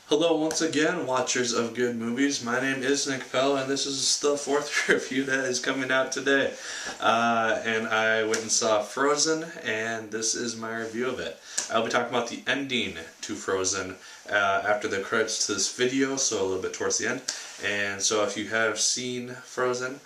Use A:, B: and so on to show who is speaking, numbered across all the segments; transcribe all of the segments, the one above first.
A: Hello once again, watchers of good movies. My name is Nick Pell, and this is the fourth review that is coming out today. And I went and saw Frozen, and this is my review of it. I'll be talking about the ending to Frozen after the credits to this video, so a little bit towards the end. And so if you have seen Frozen,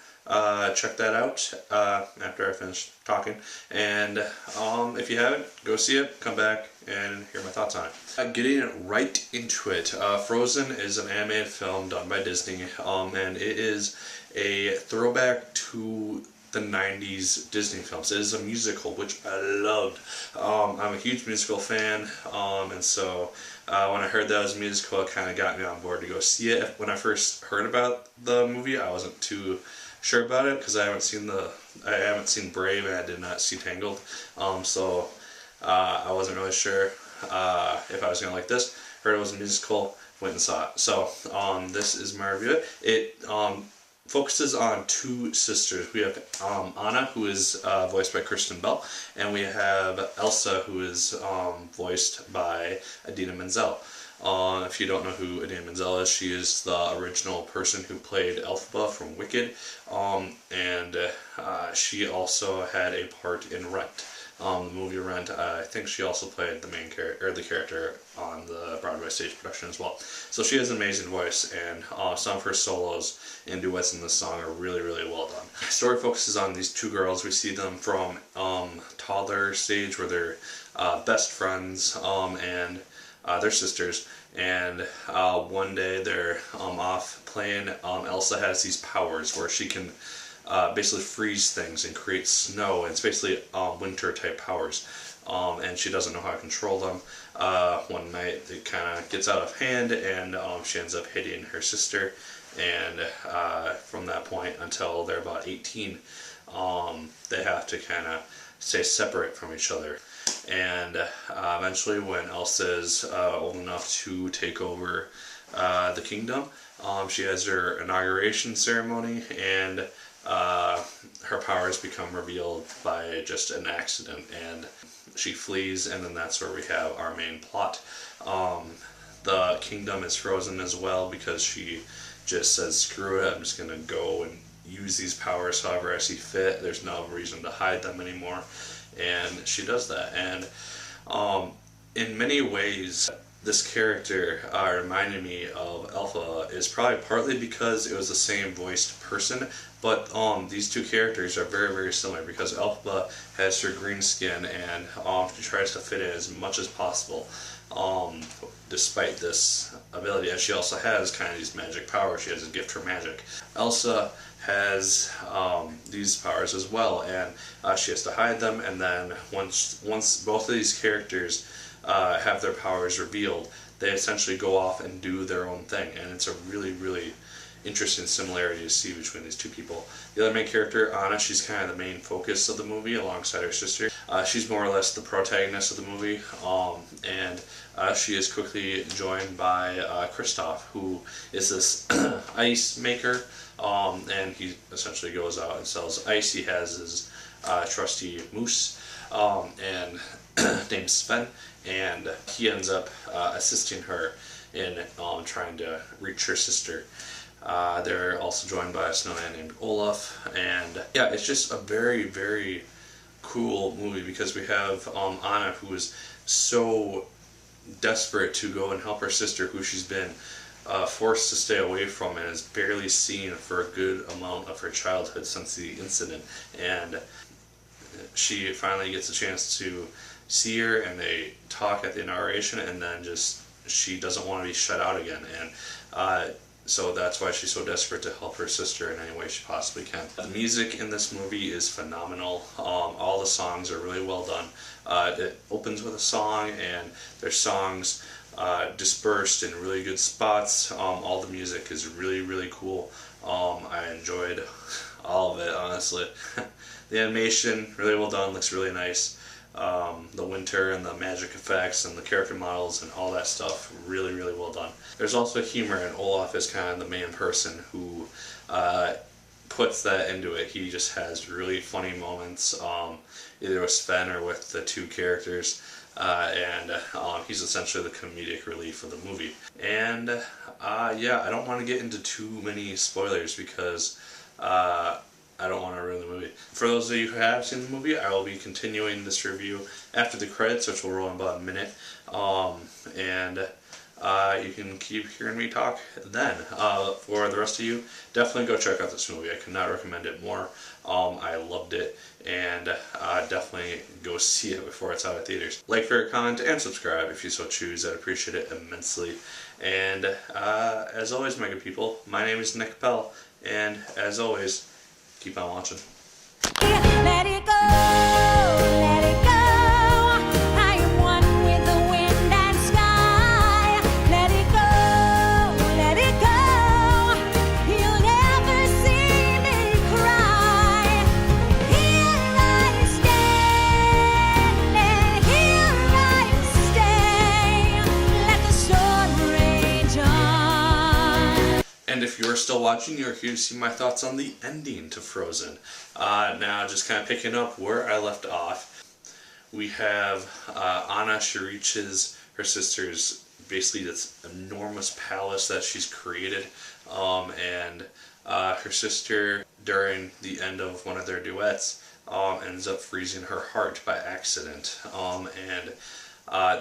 A: check that out after I finish talking. And if you haven't, go see it, come back, and hear my thoughts on it. Getting right into it, Frozen is an animated film done by Disney, and it is a throwback to the 90s Disney films. It is a musical, which I loved. I'm a huge musical fan, and so when I heard that it was a musical, it kind of got me on board to go see it. When I first heard about the movie, I wasn't too sure about it because I haven't seen Brave and I did not see Tangled, so I wasn't really sure if I was gonna like this. Heard it was a musical, went and saw it. So this is my review. It focuses on two sisters. We have Anna, who is voiced by Kristen Bell, and we have Elsa, who is voiced by Idina Menzel. If you don't know who Idina Menzel is, she is the original person who played Elphaba from Wicked, and she also had a part in Rent. The movie Rent. I think she also played the main character, or the character, on the Broadway stage production as well. So she has an amazing voice, and some of her solos and duets in this song are really, really well done. The story focuses on these two girls. We see them from toddler stage, where they're best friends, and they're sisters. And one day they're off playing. Elsa has these powers where she can basically freeze things and create snow, and it's basically winter type powers, and she doesn't know how to control them. One night it kind of gets out of hand, and she ends up hitting her sister, and from that point until they're about 18, they have to kind of stay separate from each other. And eventually, when Elsa is old enough to take over the kingdom, she has her inauguration ceremony, and her powers become revealed by just an accident, and she flees, and then that's where we have our main plot. The kingdom is frozen as well because she just says, screw it, I'm just going to go and use these powers however I see fit. There's no reason to hide them anymore, and she does that. And in many ways, this character reminded me of Elphaba, is probably partly because it was the same voiced person, but these two characters are very, very similar because Elphaba has her green skin, and she tries to fit in as much as possible despite this ability. And she also has kind of these magic powers. She has a gift for magic. Elsa has these powers as well, and she has to hide them, and then once both of these characters have their powers revealed, they essentially go off and do their own thing, and it's a really, really interesting similarity to see between these two people. The other main character, Anna, she's kind of the main focus of the movie alongside her sister. She's more or less the protagonist of the movie, and she is quickly joined by Kristoff, who is this ice maker, and he essentially goes out and sells ice. He has his trusty moose, and named Sven, and he ends up assisting her in trying to reach her sister. They're also joined by a snowman named Olaf, and yeah, it's just a very, very cool movie because we have Anna, who is so desperate to go and help her sister, who she's been forced to stay away from and is barely seen for a good amount of her childhood since the incident. And she finally gets a chance to see her, and they talk at the inauguration, and then just she doesn't want to be shut out again, and so that's why she's so desperate to help her sister in any way she possibly can. The music in this movie is phenomenal. All the songs are really well done. It opens with a song, and there's songs dispersed in really good spots. All the music is really, really cool. I enjoyed all of it, honestly. The animation, really well done, looks really nice. The winter and the magic effects and the character models and all that stuff, really, really well done. There's also humor, and Olaf is kind of the main person who puts that into it. He just has really funny moments, either with Sven or with the two characters. and he's essentially the comedic relief of the movie. And yeah, I don't want to get into too many spoilers because I don't want to ruin the movie. For those of you who have seen the movie, I will be continuing this review after the credits, which will roll in about a minute. You can keep hearing me talk then. For the rest of you, definitely go check out this movie. I could not recommend it more. I loved it, and definitely go see it before it's out of theaters. Like, favorite, comment, and subscribe if you so choose. I'd appreciate it immensely. And as always, my good people, my name is Nick Pell, and as always, keep on watching.
B: Let it go, let it go. I am one with the wind and sky. Let it go, let it go. You'll never see me cry. Here I stand, and here I stay. Let the storm rage on.
A: And if you're still watching, you're here to see my thoughts on the ending to Frozen. Now, just kind of picking up where I left off, we have Anna. She reaches her sister's, basically this enormous palace that she's created, and her sister, during the end of one of their duets, ends up freezing her heart by accident,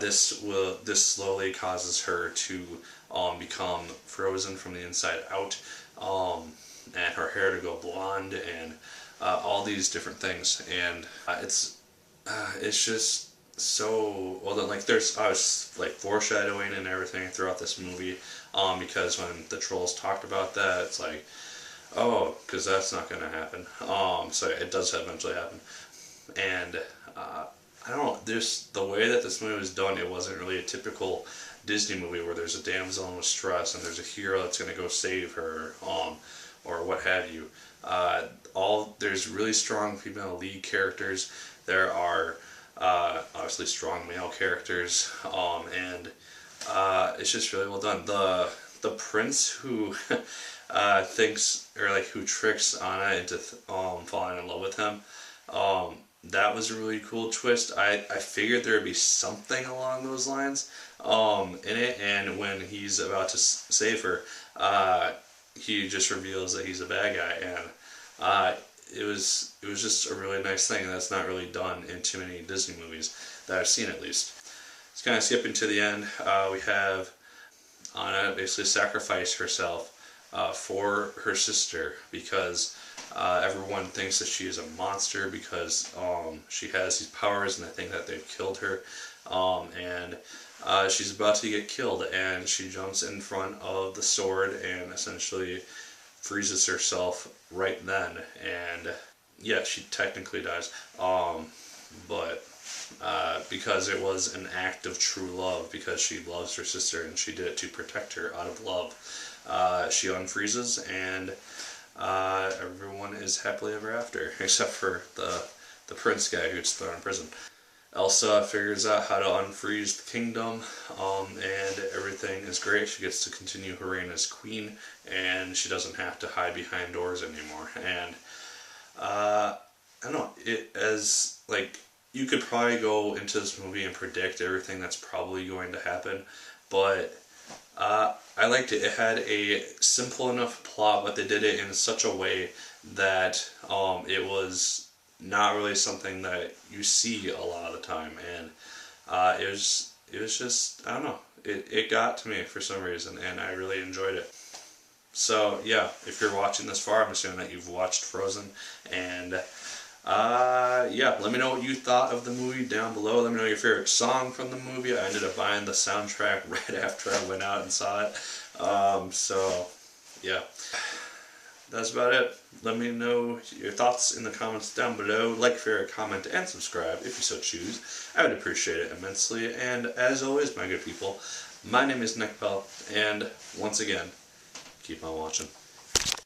A: this slowly causes her to become frozen from the inside out, and her hair to go blonde, and all these different things, and it's just so well done. Like, there's like foreshadowing and everything throughout this movie, because when the trolls talked about that, it's like, oh, because that's not going to happen. So it does eventually happen, and I don't know, there's the way that this movie was done. It wasn't really a typical Disney movie where there's a damsel in distress and there's a hero that's going to go save her, or what have you. There's really strong female lead characters. There are obviously strong male characters, and it's just really well done. The prince who who tricks Anna into falling in love with him, that was a really cool twist. I figured there would be something along those lines in it, and when he's about to save her, he just reveals that he's a bad guy, and it was just a really nice thing that's not really done in too many Disney movies that I've seen, at least. It's kind of skipping to the end. We have Anna basically sacrifice herself for her sister, because everyone thinks that she is a monster because she has these powers, and they think that they've killed her, and she's about to get killed, and she jumps in front of the sword and essentially freezes herself right then, and yeah, she technically dies, but because it was an act of true love, because she loves her sister and she did it to protect her out of love, she unfreezes, and everyone is happily ever after, except for the prince guy who gets thrown in prison. Elsa figures out how to unfreeze the kingdom, and everything is great. She gets to continue her reign as queen, and she doesn't have to hide behind doors anymore. And I don't know, you could probably go into this movie and predict everything that's probably going to happen, but I liked it. It had a simple enough plot, but they did it in such a way that it was not really something that you see a lot of the time, and it was just, I don't know, it got to me for some reason, and I really enjoyed it. So yeah, if you're watching this far, I'm assuming that you've watched Frozen, and yeah, let me know what you thought of the movie down below. Let me know your favorite song from the movie. I ended up buying the soundtrack right after I went out and saw it, so yeah. That's about it. Let me know your thoughts in the comments down below. Like, favorite, comment, and subscribe if you so choose. I would appreciate it immensely. And as always, my good people, my name is Nick Pell, and once again, keep on watching.